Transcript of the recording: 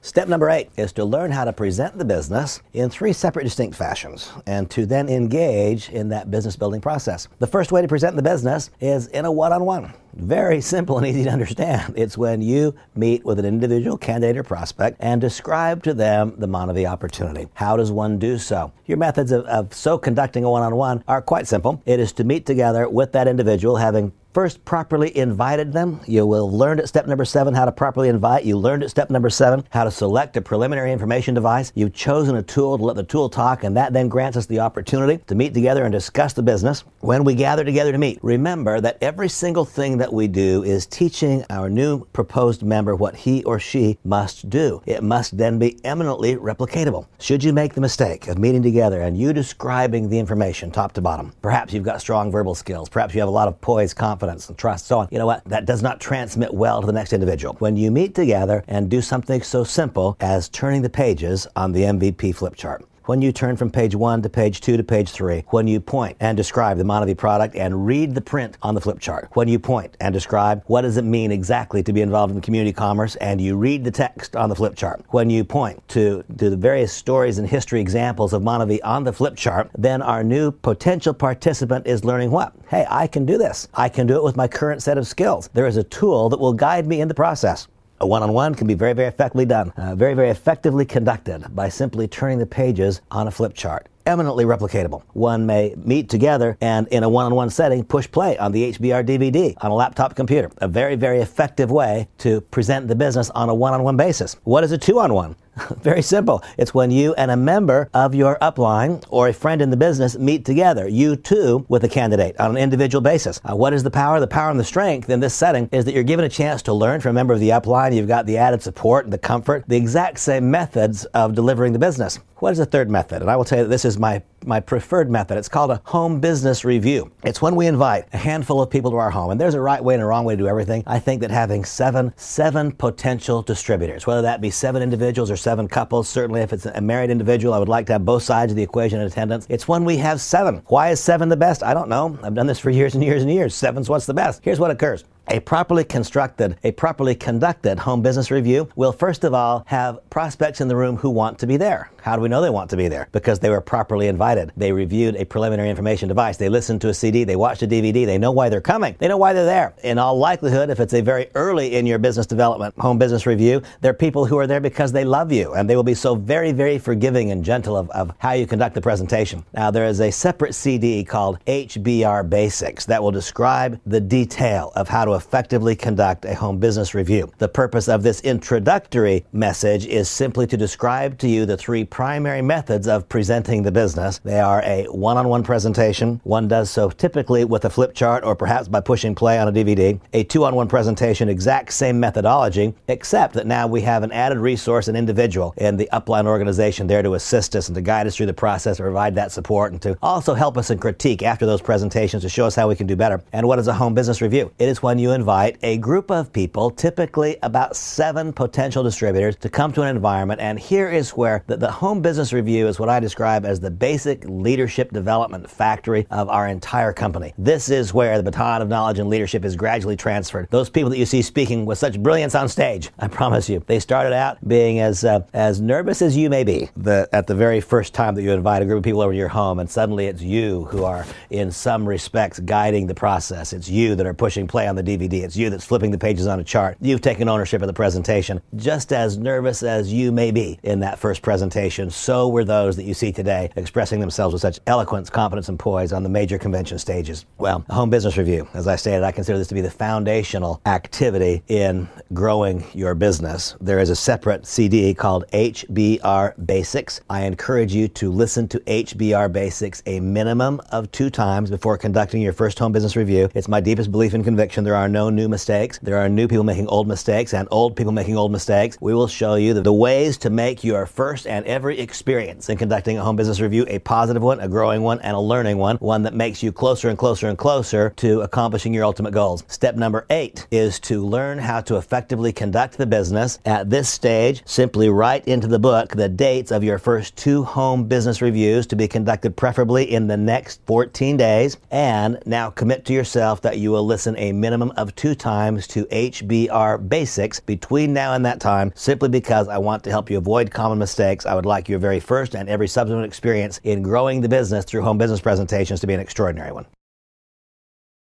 Step number 8 is to learn how to present the business in 3 separate distinct fashions and to then engage in that business building process. The first way to present the business is in a one-on-one. Very simple and easy to understand. It's when you meet with an individual candidate or prospect and describe to them the MonaVie opportunity. How does one do so? Your methods of conducting a one-on-one are quite simple. It is to meet together with that individual, having first properly invited them. You will learn at step number 7 how to properly invite. You learned at step number 7 how to select a preliminary information device. You've chosen a tool to let the tool talk, and that then grants us the opportunity to meet together and discuss the business. When we gather together to meet, remember that every single thing that we do is teaching our new proposed member what he or she must do. It must then be eminently replicatable. Should you make the mistake of meeting together and you describing the information top to bottom, perhaps you've got strong verbal skills, perhaps you have a lot of poise, confidence, and trust, so on. You know what? That does not transmit well to the next individual. When you meet together and do something so simple as turning the pages on the MVP flip chart, when you turn from page 1 to page 2 to page 3, when you point and describe the MonaVie product and read the print on the flip chart, when you point and describe what does it mean exactly to be involved in community commerce and you read the text on the flip chart, when you point to the various stories and history examples of MonaVie on the flip chart, then our new potential participant is learning what? Hey, I can do this. I can do it with my current set of skills. There is a tool that will guide me in the process. A one-on-one can be very, very effectively done, very, very effectively conducted by simply turning the pages on a flip chart. Eminently replicatable. One may meet together and in a one-on-one setting push play on the HBR DVD on a laptop computer. A very, very effective way to present the business on a one-on-one basis. What is a two-on-one? Very simple. It's when you and a member of your upline or a friend in the business meet together, you too, with a candidate on an individual basis. What is the power? The power and the strength in this setting is that you're given a chance to learn from a member of the upline. You've got the added support, the comfort, the exact same methods of delivering the business. What is the third method? And I will tell you that this is my preferred method. It's called a home business review. It's when we invite a handful of people to our home. And there's a right way and a wrong way to do everything. I think that having seven potential distributors, whether that be 7 individuals or 7 couples, certainly if it's a married individual, I would like to have both sides of the equation in attendance. It's when we have 7. Why is 7 the best? I don't know. I've done this for years and years and years. 7's what's the best. Here's what occurs. A properly conducted home business review will first of all have prospects in the room who want to be there. How do we know they want to be there? Because they were properly invited. They reviewed a preliminary information device. They listened to a CD. They watched a DVD. They know why they're coming. They know why they're there. In all likelihood, if it's a very early in your business development home business review, they're people who are there because they love you, and they will be so very, very forgiving and gentle of how you conduct the presentation. Now, there is a separate CD called HBR Basics that will describe the detail of how to effectively conduct a home business review. The purpose of this introductory message is simply to describe to you the 3 primary methods of presenting the business. They are a one-on-one presentation. One does so typically with a flip chart or perhaps by pushing play on a DVD. A 2-on-1 presentation, exact same methodology, except that now we have an added resource, an individual in the upline organization there to assist us and to guide us through the process, to provide that support, and to also help us in critique after those presentations to show us how we can do better. And what is a home business review? It is when you invite a group of people, typically about 7 potential distributors, to come to an environment, and here is where the home business review is what I describe as the basic leadership development factory of our entire company. This is where the baton of knowledge and leadership is gradually transferred. Those people that you see speaking with such brilliance on stage, I promise you, they started out being as nervous as you may be at the very first time that you invite a group of people over to your home, and suddenly it's you who are in some respects guiding the process. It's you that are pushing play on the DVD. It's you that's flipping the pages on a chart. You've taken ownership of the presentation. Just as nervous as you may be in that first presentation, so were those that you see today expressing themselves with such eloquence, confidence, and poise on the major convention stages. Well, a home business review, as I stated, I consider this to be the foundational activity in growing your business. There is a separate CD called HBR Basics. I encourage you to listen to HBR Basics a minimum of 2 times before conducting your first home business review. It's my deepest belief and conviction. There are no new mistakes. There are new people making old mistakes and old people making old mistakes. We will show you the ways to make your first and every experience in conducting a home business review a positive one, a growing one, and a learning one that makes you closer and closer and closer to accomplishing your ultimate goals. Step number 8 is to learn how to effectively conduct the business. At this stage, simply write into the book the dates of your first 2 home business reviews to be conducted preferably in the next 14 days, and now commit to yourself that you will listen a minimum of 2 times to HBR Basics between now and that time, simply because I want to help you avoid common mistakes. I would like your very first and every subsequent experience in growing the business through home business presentations to be an extraordinary one.